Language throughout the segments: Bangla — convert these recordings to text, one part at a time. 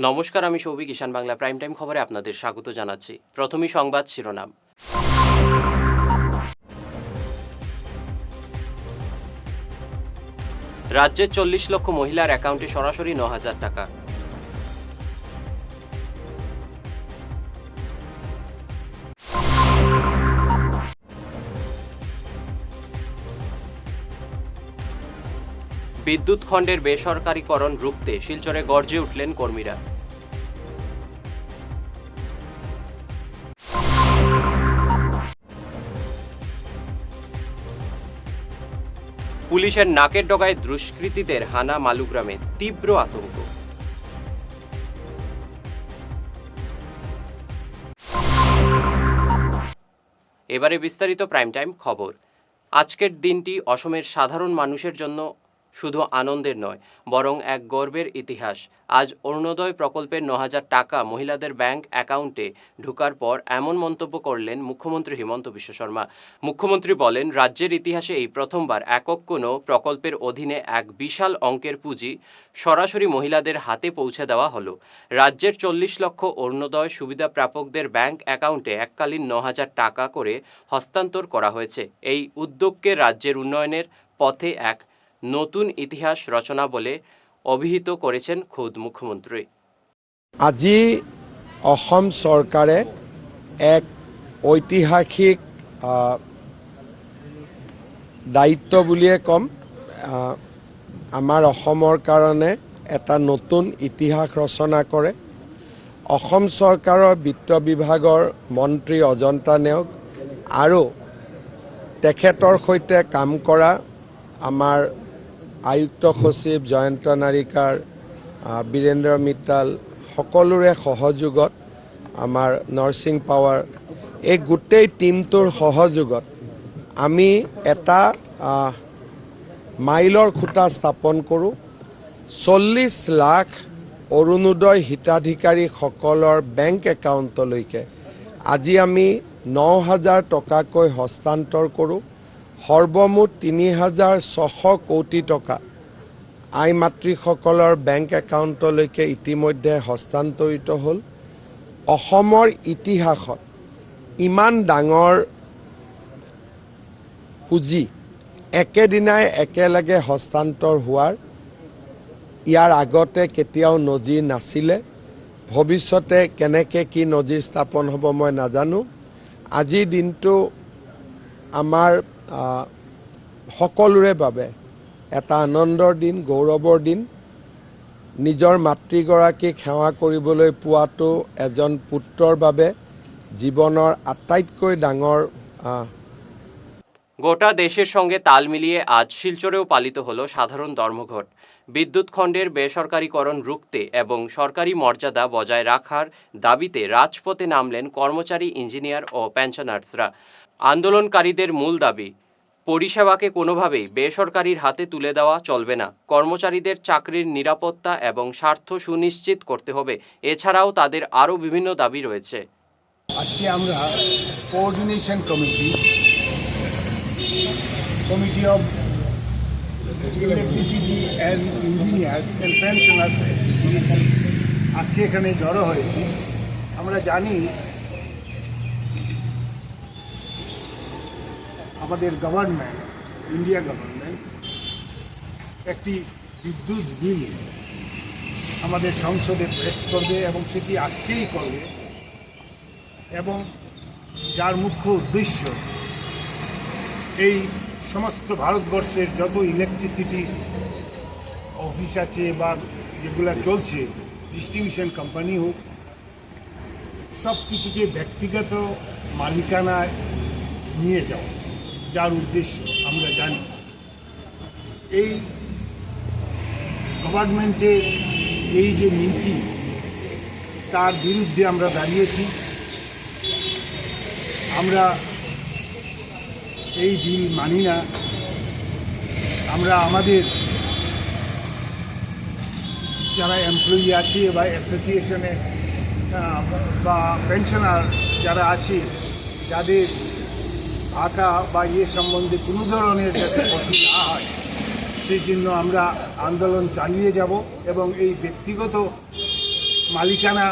নমস্কার, আমি সৌভিক, ঈশান বাংলা প্রাইম টাইম খবরে আপনাদের স্বাগত জানাচ্ছি। প্রথমেই সংবাদ শিরোনাম। রাজ্যের 40 লক্ষ মহিলার অ্যাকাউন্টে সরাসরি 9,000 টাকা। বিদ্যুৎ খণ্ডের বেসরকারীকরণ রুখতে শিলচরে গর্জে উঠলেন কর্মীরা। পুলিশের নাকের ডগায় দুষ্কৃতীদের হানা মালুগ্রামে, তীব্র আতঙ্ক। এবারে বিস্তারিত প্রাইম টাইম খবর। আজকের দিনটি অসমের সাধারণ মানুষের জন্য শুধু আনন্দের নয়, বরং এক গর্বের ইতিহাস। আজ অরুণোদয় প্রকল্পের 9,000 টাকা মহিলাদের ব্যাংক অ্যাকাউন্টে ঢোকার পর এমন মন্তব্য করলেন মুখ্যমন্ত্রী হিমন্ত বিশ্ব শর্মা। মুখ্যমন্ত্রী বলেন, রাজ্যের ইতিহাসে এই প্রথমবার একক কোনো প্রকল্পের অধীনে এক বিশাল অঙ্কের পুঁজি সরাসরি মহিলাদের হাতে পৌঁছে দেওয়া হলো। রাজ্যের 40 লক্ষ অরুণোদয় সুবিধা প্রাপকদের ব্যাংক অ্যাকাউন্টে এককালীন 9,000 টাকা করে হস্তান্তর করা হয়েছে। এই উদ্যোগকে রাজ্যের উন্নয়নের পথে এক নতুন ইতিহাস রচনা বলে অভিহিত করেছেন খোদ মুখ্যমন্ত্রী। আজি অসম চৰকাৰে এক ঐতিহাসিক দায়িত্ব বুলিয়ে কম। আমাৰ অসমৰ কাৰণে এটা নতুন ইতিহাস ৰচনা কৰে। অসম চৰকাৰৰ বিত্ত বিভাগৰ মন্ত্ৰী অজন্তা নেওগ আৰু তেখেতৰ সৈতে কাম কৰা আমাৰ আয়ুক্ত সচিব জয়ন্ত নাৰিকাৰ, বীৰেন্দ্ৰ মিত্তাল, সকলোৰে সহযোগত আমাৰ নাৰ্ছিং পাৱাৰ, এই গোটেই টিমটোৰ সহযোগত আমি এটা মাইলৰ খুঁটা স্থাপন কৰোঁ। 40 লাখ অৰুণোদয় হিতাধিকাৰীসকলৰ বেংক একাউণ্টলৈকে আজি আমি 9,000 টকাকৈ হস্তান্তৰ কৰোঁ। সৰ্বমুঠ 3,600 কোটি টকা আই মাতৃসকলৰ বেংক একাউণ্টলৈকে ইতিমধ্যে হস্তান্তৰিত হ'ল। অসমৰ ইতিহাসত ইমান ডাঙৰ পুঁজি একেদিনাই একেলগে হস্তান্তৰ হোৱাৰ ইয়াৰ আগতে কেতিয়াও নজিৰ নাছিলে। ভৱিষ্যতে কেনেকৈ কি নজিৰ স্থাপন হ'ব মই নাজানো। আজিৰ দিনটো আমাৰ সকলোৰে বাবে এটা আনন্দৰ দিন, গৌৰৱৰ দিন। নিজৰ মাতৃগৰাকীক সেৱা কৰিবলৈ পোৱাটো এজন পুত্ৰৰ বাবে জীৱনৰ আটাইতকৈ ডাঙৰ। গোটা দেশের সঙ্গে তাল মিলিয়ে আজ শিলচরেও পালিত হলো সাধারণ ধর্মঘট। বিদ্যুৎ খণ্ডের বেসরকারীকরণ রুখতে এবং সরকারি মর্যাদা বজায় রাখার দাবিতে রাজপথে নামলেন কর্মচারী, ইঞ্জিনিয়ার ও পেনশনার্সরা। আন্দোলনকারীদের মূল দাবি, পরিষেবাকে কোনোভাবেই বেসরকারির হাতে তুলে দেওয়া চলবে না। কর্মচারীদের চাকরির নিরাপত্তা এবং স্বার্থ সুনিশ্চিত করতে হবে। এছাড়াও তাদের আরও বিভিন্ন দাবি রয়েছে। আজকে আমরা coordination committee of electricity and engineers and pensioners association আজকে এখানে জড়ো হয়েছি। আমরা জানি আমাদের গভর্নমেন্ট, ইন্ডিয়া গভর্নমেন্ট একটি বিদ্যুৎ বিল আমাদের সংসদে পেশ করবে এবং সেটি আজকেই করবে, এবং যার মুখ্য উদ্দেশ্য এই সমস্ত ভারতবর্ষের যত ইলেকট্রিসিটি অফিস আছে বা যেগুলো চলছে, ডিস্ট্রিবিউশন কোম্পানি হোক, সব কিছুকে ব্যক্তিগত মালিকানায় নিয়ে যাওয়া, যার উদ্দেশ্য আমরা জানি। এই গভর্নমেন্টের এই যে নীতি, তার বিরুদ্ধে আমরা দাঁড়িয়েছি। আমরা এই বিল মানি না। আমরা আমাদের যারা এমপ্লয়ি আছে বা অ্যাসোসিয়েশনে বা পেনশনার যারা আছে, যাদের ভাতা বা সম্বন্ধে কোনো ধরনের যাতে ক্ষতি না হয়, সেই জন্য আমরা আন্দোলন চালিয়ে যাব এবং এই ব্যক্তিগত মালিকানা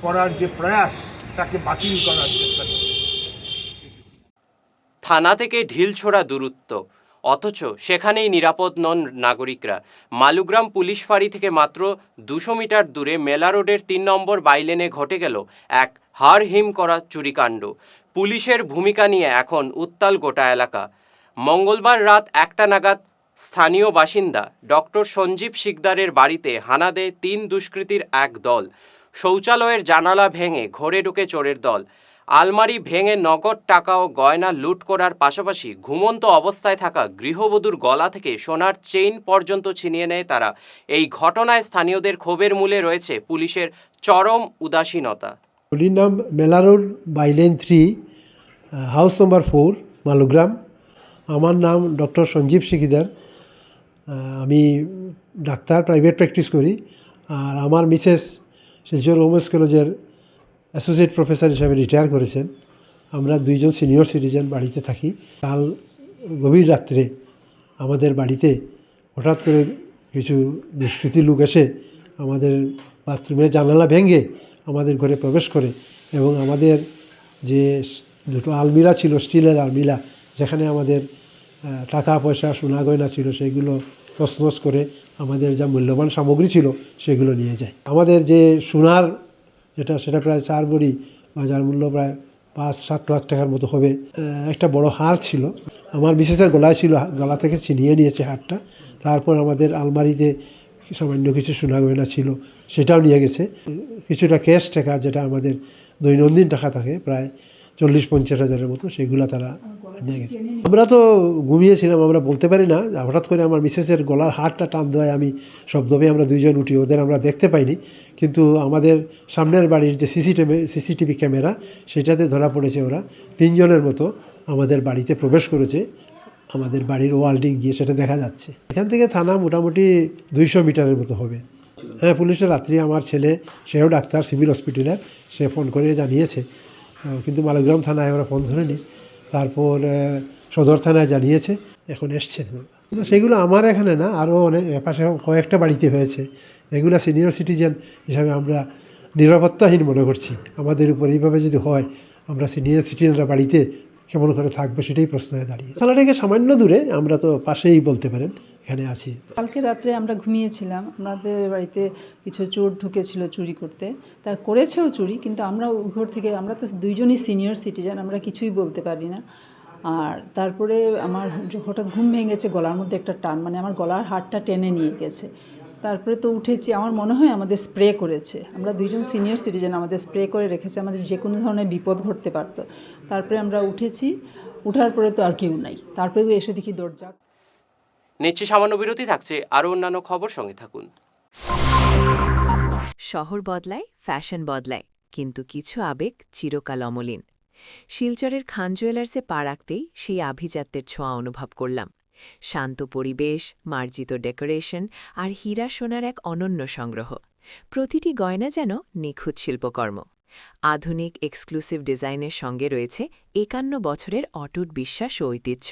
করার যে প্রয়াস তাকে বাতিল করার চেষ্টা করছে। থানা থেকে ঢিলছোড়া দূরত্ব, অথচ সেখানেই নিরাপদ নন নাগরিকরা। মালুগ্রাম পুলিশ ফাঁড়ি থেকে মাত্র 200 মিটার দূরে মেলা রোডের 3 নম্বর বাইলেনে ঘটে গেল এক হাড় হিম করা চুরিকাণ্ড। পুলিশের ভূমিকা নিয়ে এখন উত্তাল গোটা এলাকা। মঙ্গলবার রাত 1টা নাগাদ স্থানীয় বাসিন্দা ডক্টর সঞ্জীব শিকদারের বাড়িতে হানা দেয় 3 দুষ্কৃতীর এক দল। শৌচালয়ের জানালা ভেঙে ঘরে ঢুকে চোরের দল। আলমারি ভেঙে নগদ টাকা ও গয়না লুট করার পাশাপাশি ঘুমন্ত অবস্থায় থাকা গৃহবধূর গলা থেকে সোনার চেইন পর্যন্ত ছিনিয়ে নেয় তারা। এই ঘটনায় স্থানীয়দের ক্ষোভের মূলে রয়েছে পুলিশের চরম উদাসীনতা। গলির নাম মেলা রোড বাইলেন 3, হাউস নম্বর 4, মালুগ্রাম। আমার নাম ডক্টর সঞ্জীব শিকদার। আমি ডাক্তার, প্রাইভেট প্র্যাকটিস করি। আর আমার মিসেস শিলচর ওমেন্স কলেজের অ্যাসোসিয়েট প্রফেসর হিসাবে রিটায়ার করেছেন। আমরা 2জন সিনিয়র সিটিজেন বাড়িতে থাকি। কাল গভীর রাত্রে আমাদের বাড়িতে হঠাৎ করে কিছু দুষ্কৃতী লোক এসে আমাদের বাথরুমের জানালা ভেঙে আমাদের ঘরে প্রবেশ করে এবং আমাদের যে 2টো আলমিরা ছিল, স্টিলের আলমিরা, যেখানে আমাদের টাকা পয়সা সোনা গয়না ছিল, সেগুলো তছনছ করে আমাদের যা মূল্যবান সামগ্রী ছিল সেগুলো নিয়ে যায়। আমাদের যে সোনার সেটা প্রায় 4 ভরি, যার মূল্য প্রায় 5-7 লাখ টাকার মতো হবে। একটা বড় হার ছিল আমার মিসেসের গলায় ছিল, গলা থেকে ছিনিয়ে নিয়েছে হারটা। তারপর আমাদের আলমারিতে সামান্য কিছু সোনা গয়না ছিল, সেটাও নিয়ে গেছে। কিছুটা ক্যাশ টাকা, যেটা আমাদের দৈনন্দিন টাকা থাকে প্রায় 40-50 হাজারের মতো, সেগুলো তারা নিয়ে গেছে। আমরা তো ঘুমিয়েছিলাম, আমরা বলতে পারি না। হঠাৎ করে আমার মিসেসের গলার হারটা টান দেওয়ায় আমি শব্দ পেয়ে আমরা 2জন উঠি। ওদের আমরা দেখতে পাইনি, কিন্তু আমাদের সামনের বাড়ির যে সিসিটিভি ক্যামেরা, সেটাতে ধরা পড়েছে ওরা 3 জনের মতো আমাদের বাড়িতে প্রবেশ করেছে। আমাদের বাড়ির ওয়ালডিং গিয়ে সেটা দেখা যাচ্ছে। এখান থেকে থানা মোটামুটি 200 মিটারের মতো হবে। হ্যাঁ, পুলিশের রাত্রি আমার ছেলে, সেও ডাক্তার, সিভিল হসপিটালের, সে ফোন করে জানিয়েছে, কিন্তু মালুগ্রাম থানায় ওরা ফোন ধরেনি। তারপর সদর থানায় জানিয়েছে, এখন এসছে। সেগুলো আমার এখানে না, আরও অনেক পাশে কয়েকটা বাড়িতে হয়েছে। এগুলো সিনিয়র সিটিজেন হিসাবে আমরা নিরাপত্তাহীন মনে করছি। আমাদের উপর এইভাবে যদি হয়, আমরা সিনিয়র সিটিজেনরা বাড়িতে কেমন করে থাকবো, সেটাই প্রশ্ন হয়ে দাঁড়িয়ে। থানা থেকে সামান্য দূরে, আমরা তো পাশেই বলতে পারেন, এখানে আছি। কালকে রাত্রে আমরা ঘুমিয়েছিলাম, আমাদের বাড়িতে কিছু চোর ঢুকেছিল চুরি করতে। তার করেছেও চুরি, কিন্তু আমরা ঘর থেকে, আমরা তো 2জনই সিনিয়র সিটিজেন, আমরা কিছুই বলতে পারি না। আর তারপরে আমার হঠাৎ ঘুম ভেঙেছে, গলার মধ্যে একটা টান, মানে আমার গলার হাড়টা টেনে নিয়ে গেছে। তারপরে তো উঠেছি, আমার মনে হয় আমাদের স্প্রে করেছে। আমরা 2জন সিনিয়র সিটিজেন, আমাদের স্প্রে করে রেখেছে, আমাদের যে কোনো ধরনের বিপদ ঘটতে পারতো। তারপরে আমরা উঠেছি, উঠার পরে তো আর কেউ নাই। তারপরে তো এসে দেখি দরজা। নিচ্ছে সামান্য বিরতি, থাকছে আরও অন্যান্য খবর, সঙ্গে থাকুন। শহর বদলায়, ফ্যাশন বদলায়, কিন্তু কিছু আবেগ চিরকাল অমলিন। শিলচরের খান জুয়েলার্সে পা রাখতেই সেই আভিজাত্যের ছোঁয়া অনুভব করলাম। শান্ত পরিবেশ, মার্জিত ডেকোরেশন আর হীরা সোনার এক অনন্য সংগ্রহ। প্রতিটি গয়না যেন নিখুঁত শিল্পকর্ম। আধুনিক এক্সক্লুসিভ ডিজাইনের সঙ্গে রয়েছে 51 বছরের অটুট বিশ্বাস ও ঐতিহ্য।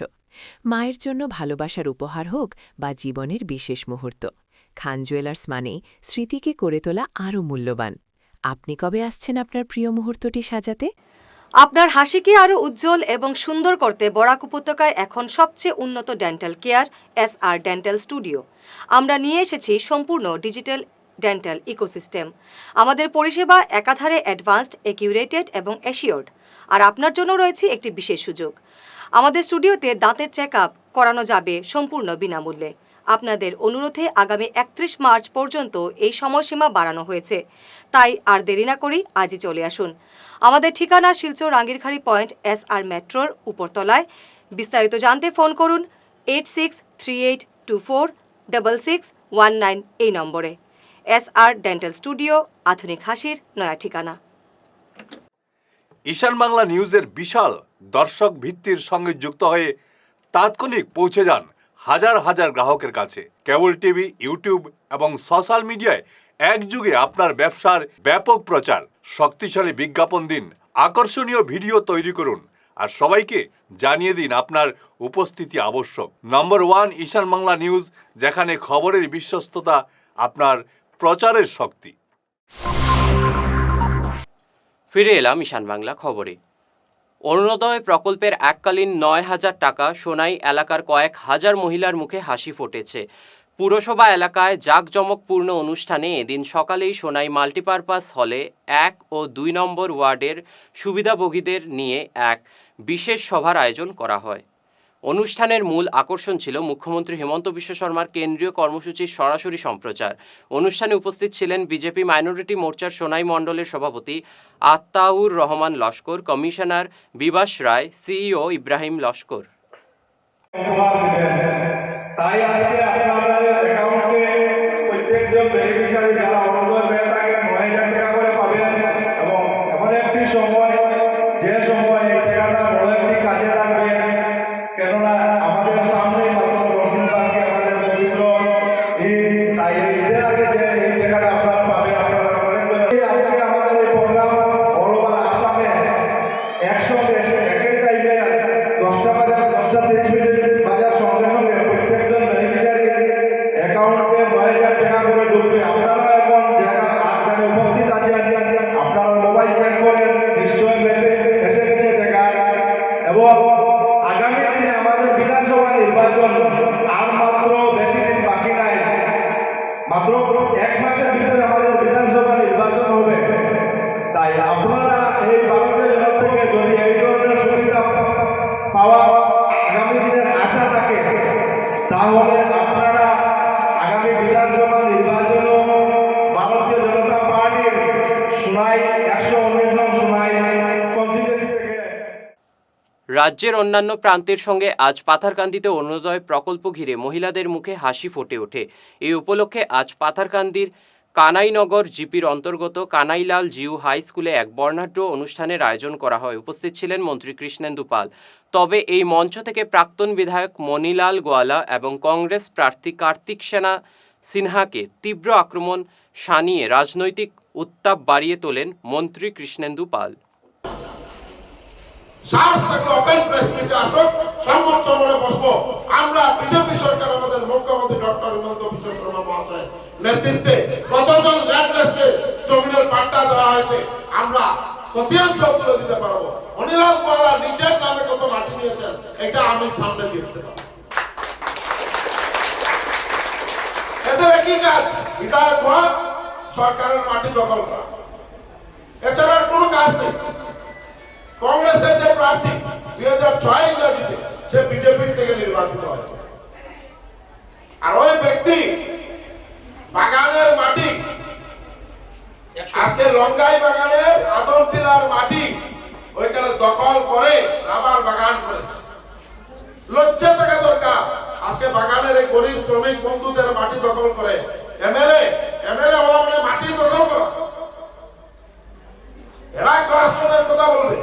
মায়ের জন্য ভালোবাসার উপহার হোক বা জীবনের বিশেষ মুহূর্ত, খান জুয়েলার্স মানেই স্মৃতিকে করে তোলা আরও মূল্যবান। আপনি কবে আসছেন আপনার প্রিয় মুহূর্তটি সাজাতে? আপনার হাসিকে আরও উজ্জ্বল এবং সুন্দর করতে বরাক উপত্যকায় এখন সবচেয়ে উন্নত dental care SR dental studio. আমরা নিয়ে এসেছি সম্পূর্ণ ডিজিটাল ডেন্টাল ইকোসিস্টেম। আমাদের পরিষেবা একাধারে অ্যাডভান্সড, একিউরেটেড এবং অ্যাসিওর্ড। আর আপনার জন্য রয়েছে একটি বিশেষ সুযোগ। আমাদের স্টুডিওতে দাঁতের চেক আপ করানো যাবে সম্পূর্ণ বিনামূল্যে। আপনাদের অনুরোধে আগামী 31 মার্চ পর্যন্ত এই সময়সীমা বাড়ানো হয়েছে। তাই আর দেরি না করেই আজই চলে আসুন। আমাদের ঠিকানা শিলচর রাঙ্গিরখাড়ি পয়েন্ট SR মেট্রোর উপরতলায়। বিস্তারিত জানতে ফোন করুন 8638246619 এই নম্বরে। SR ডেন্টাল স্টুডিও, আধুনিক হাসির নয়া ঠিকানা। ঈশান বাংলা নিউজের বিশাল দর্শক ভিত্তির সঙ্গে যুক্ত হয়ে তাৎক্ষণিক পৌঁছে যান হাজার হাজার গ্রাহকের কাছে। কেবল টিভি, ইউটিউব এবং সোশ্যাল মিডিয়ায় একযুগে আপনার ব্যবসার ব্যাপক প্রচার। শক্তিশালী বিজ্ঞাপন দিন, আকর্ষণীয় ভিডিও তৈরি করুন, আর সবাইকে জানিয়ে দিন আপনার উপস্থিতি আবশ্যক। নম্বর 1 ঈশান বাংলা নিউজ, যেখানে খবরের বিশ্বস্ততা আপনার প্রচারের শক্তি। ফিরে এলাম ঈশান বাংলা খবরে। অরুণোদয় প্রকল্পের এককালীন ৯,০০০ টাকা সোনাই এলাকার কয়েক হাজার মহিলার মুখে হাসি ফুটেছে। পুরসভা এলাকায় জাঁকজমকপূর্ণ অনুষ্ঠানে এদিন সকালেই সোনাই মাল্টিপারপাস হলে ১ ও ২ নম্বর ওয়ার্ডের সুবিধাভোগীদের নিয়ে এক বিশেষ সভার আয়োজন করা হয়। অনুষ্ঠানের মূল আকর্ষণ ছিল মুখ্যমন্ত্রী হেমন্ত বিশ্ব শর্মার কেন্দ্রীয় কর্মসূচির সরাসরি সম্প্রচার। অনুষ্ঠানে উপস্থিত ছিলেন বিজেপি মাইনরিটি মোর্চার সোনাই মণ্ডলের সভাপতি আত্তাউর রহমান লস্কর, কমিশনার বিবাস রায়, সিইও ইব্রাহিম লস্কর। তাই আজকে আপনাদের অ্যাকাউন্টে প্রত্যেকজন বেনিফিশিয়ারি যারা অরুণোদয় পেয়ে থাকেন ৯,০০০ টাকা করে পাবেন এবং এমন একটি সময় যে সময় এই টাকাটা বড় একটি কাজে লাগবে, কেননা আমাদের সামনেই মাত্র ১০ দিন বাকি আমাদের পবিত্র ঈদ। তাই ঈদের আগে যে এই টাকাটা আপনারা পাবেন, আপনারা অনেকজন আজকে আমাদের এই প্রোগ্রাম অল ওভার আসামে একসঙ্গে একই টাইমে ১০টা বাজার ১০টা ৩০ মিনিট বাজার সঙ্গে সঙ্গে প্রত্যেকজন বেনিফিশিয়ারি অ্যাকাউন্টে ৯,০০০ টাকা করে ঢুকবে। আপনারা এখন যারা উপস্থিত আছেন আপনারা মোবাইল চেক করেন, নিশ্চয়ই মেসেজ এসে গেছে টাকা। এবং আগামী দিনে আমাদের বিধানসভা নির্বাচন আর মাত্র বেশি দিন বাকি নাই, মাত্র ১ মাসের ভিতরে আমাদের বিধানসভা নির্বাচন হবে। তাই আপনারা এই ভারতীয় জনতা থেকে যদি এই ধরনের সুবিধা পাওয়া আগামী দিনের আশা থাকে, তাহলে আপনারা আগামী বিধানসভা নির্বাচনও ভারতীয় জনতা পার্টির সোনাই ১১৯ নং সোনাই কনস্টিটিউয়েন্সি থেকে। রাজ্যের অন্যান্য প্রান্তের সঙ্গে আজ পাথারকান্দিতে অরুণোদয় প্রকল্প ঘিরে মহিলাদের মুখে হাসি ফুটে ওঠে। এই উপলক্ষে আজ পাথারকান্দির কানাইনগর জিপির অন্তর্গত কানাইলাল জিউ হাই স্কুলে এক বর্ণাঢ্য অনুষ্ঠানের আয়োজন করা হয়। উপস্থিত ছিলেন মন্ত্রী কৃষ্ণেন্দু পাল। তবে এই মঞ্চ থেকে প্রাক্তন বিধায়ক মণিলাল গোয়ালা এবং কংগ্রেস প্রার্থী কার্তিক সেনা সিনহাকে তীব্র আক্রমণ শানিয়ে রাজনৈতিক উত্তাপ বাড়িয়ে তোলেন মন্ত্রী কৃষ্ণেন্দু পাল। সাহস থাকলে ওপেন প্রেস মিটে আসুক, সংবাদ সম্মেলনে বসবো। আমরা বিজেপি সরকার আমাদের মুখ্যমন্ত্রী ডক্টর হেমন্ত বিশ্ব শর্মা মহাশয়ের নেতৃত্বে কতজন ল্যান্ডলেসকে জমিনের পাট্টা দেওয়া হয়েছে আমরা কতিয়াংশ তুলে দিতে পারবো। মণিলাল গোয়ালা নিজের নামে কত মাটি নিয়েছেন এটা আমি সামনে দিয়ে দিতে পারবো। এদের একই কাজ, বিধায়ক হওয়া, সরকারের মাটি দখল করা, এছাড়া আর কোনো কাজ নেই। কংগ্রেসের যে প্রার্থী ২০০৬ ইংরাজিতে সে বিজেপি থেকে নির্বাচিত হয়েছে, আর ওই ব্যক্তি বাগানের মাটি আজকে লঙ্গাই বাগানের আদমটিলার মাটি ওইখানে দখল করে রাবার বাগান করেছে। লজ্জা থাকা দরকার। আজকে বাগানের এই গরিব শ্রমিক বন্ধুদের মাটি দখল করে এমএলএ হওয়া মানে মাটি দখল করা। এরা করাপশনের কথা বলবে,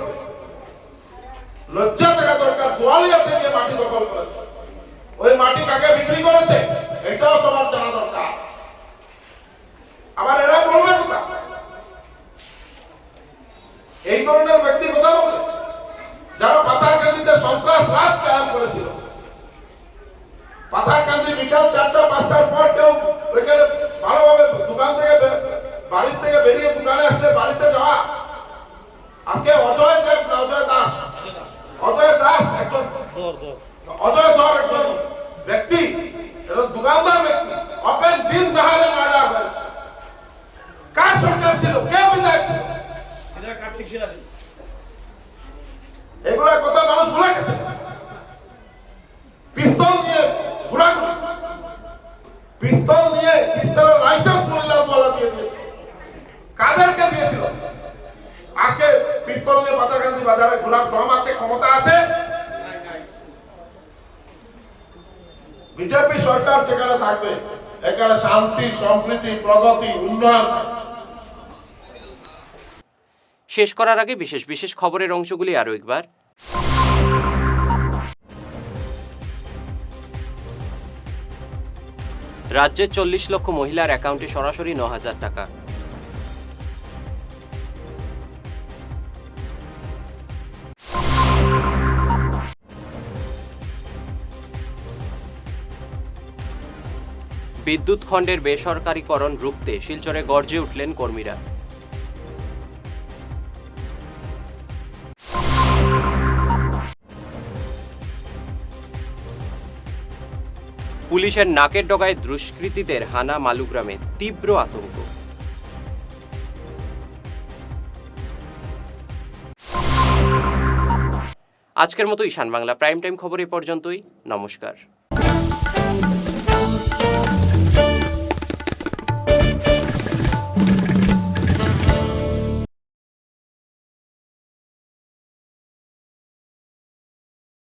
লজ্জা থাকা দরকার। গোয়ালিয়া থেকে মাটি দখল করেছে, ওই মাটি কাকে বিক্রি করেছে এটাও সবার জানা দরকার। আবার এরা বলবে কথা, এই ধরনের ব্যক্তি কথা বলে যারা পাথারকান্দিতে সন্ত্রাস রাজ কায়েম করেছিল। পাথারকান্দি বিকাল ৪টা ৫টার পর কেউ ওইখানে ভালোভাবে দোকান থেকে বাড়ির থেকে বেরিয়ে দোকানে আসলে বাড়িতে যাওয়া। আজকে অজয় দাস একজন অজয় ধর একজন ব্যক্তি, দোকানদার ব্যক্তি, ওপেন দিন দাহারে মার্ডার হয়েছে। কার সরকার ছিল? কে বিধায়ক ছিল? এগুলো কথা মানুষ ভুলে গেছে। পিস্তল নিয়ে ঘোরাঘুরি, পিস্তলের লাইসেন্স মহিলা বলা দিয়ে দিয়েছে। কাদেরকে দিয়েছিল? আজকে পিস্তল নিয়ে পাথারকান্দি বাজারে ঘোরার দম আছে, ক্ষমতা আছে? বিজেপি সরকার যেখানে থাকবে এখানে শান্তি, সম্প্রীতি, প্রগতি, উন্নয়ন। শেষ করার আগে বিশেষ খবরের অংশগুলি আরও একবার। রাজ্যের ৪০ লক্ষ মহিলার অ্যাকাউন্টে সরাসরি ৯,০০০ টাকা। বিদ্যুৎ খণ্ডের বেসরকারীকরণ রুখতে শিলচরে গর্জে উঠলেন কর্মীরা। পুলিশের নাকের ডগায় দুষ্কৃতীদের হানা মালুগ্রামে তীব্র আতঙ্ক। আজকের মতো ঈশান বাংলা প্রাইম টাইম খবর এ পর্যন্তই। নমস্কার।